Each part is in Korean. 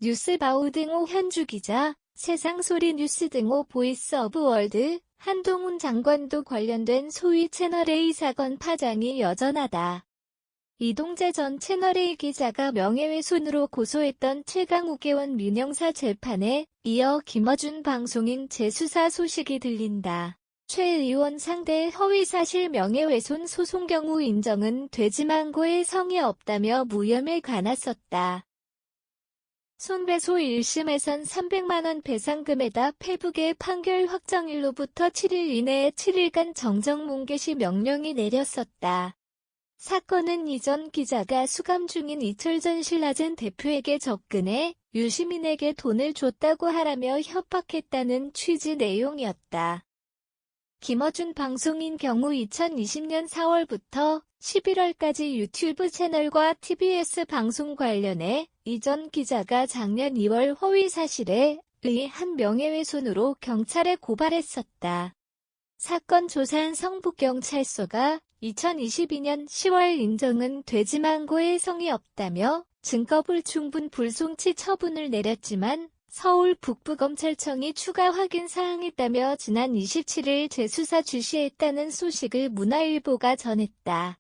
뉴스바우 등호 현주 기자, 세상소리 뉴스 등호 보이스 오브 월드, 한동훈 장관도 관련된 소위 채널A 사건 파장이 여전하다. 이동재 전 채널A 기자가 명예훼손으로 고소했던 최강욱 의원 민영사 재판에 이어 김어준 방송인 재수사 소식이 들린다. 최 의원 상대 허위사실 명예훼손 소송 경우 인정은 되지만 고의 성이 없다며 무혐의 가났었다. 손배소 1심에선 300만원 배상금에다 페북의 판결 확정일로부터 7일 이내에 7일간 정정문 개시 명령이 내렸었다. 사건은 이전 기자가 수감 중인 이철전 신라젠 대표에게 접근해 유시민에게 돈을 줬다고 하라며 협박했다는 취지 내용이었다. 김어준 방송인 경우 2020년 4월부터 11월까지 유튜브 채널과 TBS 방송 관련해 이전 기자가 작년 2월 허위사실에 의한 명예훼손으로 경찰에 고발했었다. 사건 조사한 성북경찰서가 2022년 10월 인정은 되지만 고의 성이 없다며 증거불충분 불송치 처분을 내렸지만 서울 북부검찰청이 추가 확인 사항이 있다며 지난 27일 재수사 지시했다는 소식을 문화일보가 전했다.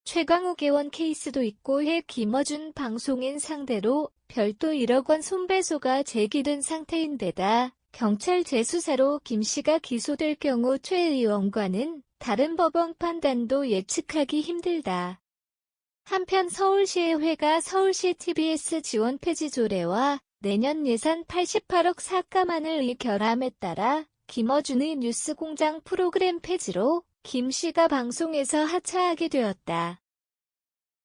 최강욱 의원 케이스도 있고 해 김어준 방송인 상대로 별도 1억 원 손배소가 제기된 상태인데다 경찰 재수사로 김 씨가 기소될 경우 최 의원과는 다른 법원 판단도 예측하기 힘들다. 한편 서울시의회가 서울시 TBS 지원 폐지 조례와 내년 예산 88억 삭감안을 결함에 따라 김어준의 뉴스공장 프로그램 폐지로 김 씨가 방송에서 하차하게 되었다.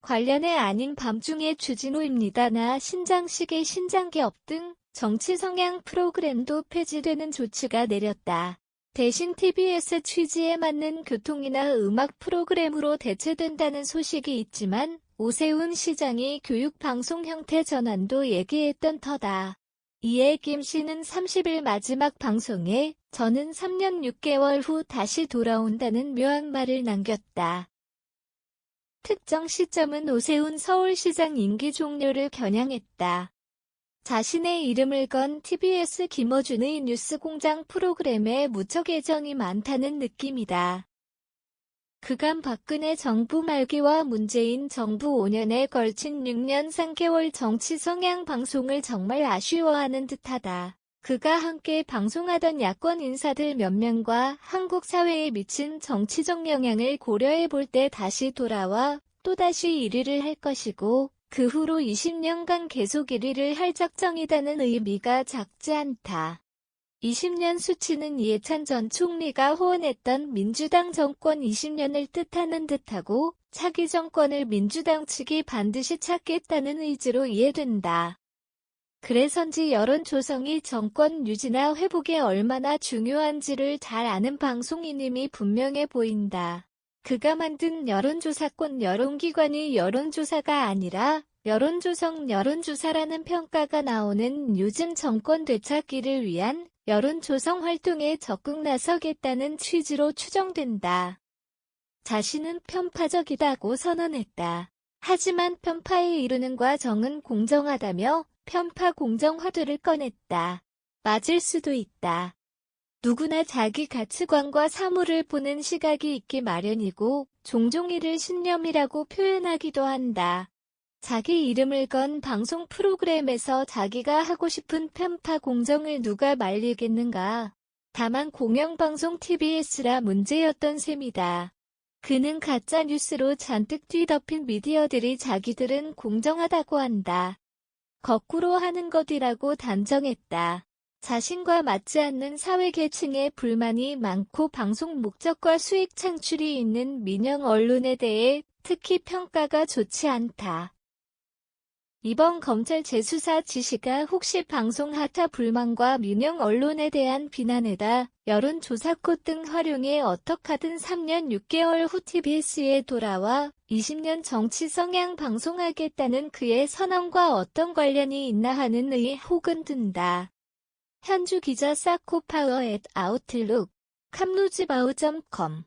관련해 아닌 밤중에 주진우입니다나 신장식의 신장기업 등 정치 성향 프로그램도 폐지되는 조치가 내렸다. 대신 TBS 취지에 맞는 교통이나 음악 프로그램으로 대체된다는 소식이 있지만 오세훈 시장이 교육방송 형태 전환도 얘기했던 터다. 이에 김 씨는 30일 마지막 방송에 저는 3년 6개월 후 다시 돌아온다는 묘한 말을 남겼다. 특정 시점은 오세훈 서울시장 임기 종료를 겨냥했다. 자신의 이름을 건 TBS 김어준의 뉴스공장 프로그램에 무척 애정이 많다는 느낌이다. 그간 박근혜 정부 말기와 문재인 정부 5년에 걸친 6년 3개월 정치 성향 방송을 정말 아쉬워하는 듯하다. 그가 함께 방송하던 야권 인사들 몇 명과 한국 사회에 미친 정치적 영향을 고려해 볼 때 다시 돌아와 또다시 1위를 할 것이고 그 후로 20년간 계속 1위를 할 작정이라는 의미가 작지 않다. 20년 수치는 이해찬 전 총리가 호언했던 민주당 정권 20년을 뜻하는 듯하고 차기 정권을 민주당 측이 반드시 찾겠다는 의지로 이해된다. 그래서인지 여론 조성이 정권 유지나 회복에 얼마나 중요한지를 잘 아는 방송인임이 분명해 보인다. 그가 만든 여론조사권 여론기관이 여론조사가 아니라 여론조성 여론조사라는 평가가 나오는 요즘 정권 되찾기를 위한 여론조성 활동에 적극 나서겠다는 취지로 추정된다. 자신은 편파적이다고 선언했다. 하지만 편파에 이르는 과정은 공정하다며 편파 공정화두를 꺼냈다. 맞을 수도 있다. 누구나 자기 가치관과 사물을 보는 시각이 있기 마련이고 종종 이를 신념이라고 표현하기도 한다. 자기 이름을 건 방송 프로그램에서 자기가 하고 싶은 편파 공정을 누가 말리겠는가. 다만 공영방송 TBS라 문제였던 셈이다. 그는 가짜 뉴스로 잔뜩 뒤덮인 미디어들이 자기들은 공정하다고 한다. 거꾸로 하는 것이라고 단정했다. 자신과 맞지 않는 사회계층의 불만이 많고 방송 목적과 수익 창출이 있는 민영 언론에 대해 특히 평가가 좋지 않다. 이번 검찰 재수사 지시가 혹시 방송 하타 불만과 민영 언론에 대한 비난에다 여론조사코 등 활용해 어떡하든 3년 6개월 후 TBS에 돌아와 20년 정치 성향 방송하겠다는 그의 선언과 어떤 관련이 있나 하는 의혹은 든다. 현주 기자 사코파워 @아웃룩, 캄루즈바우.com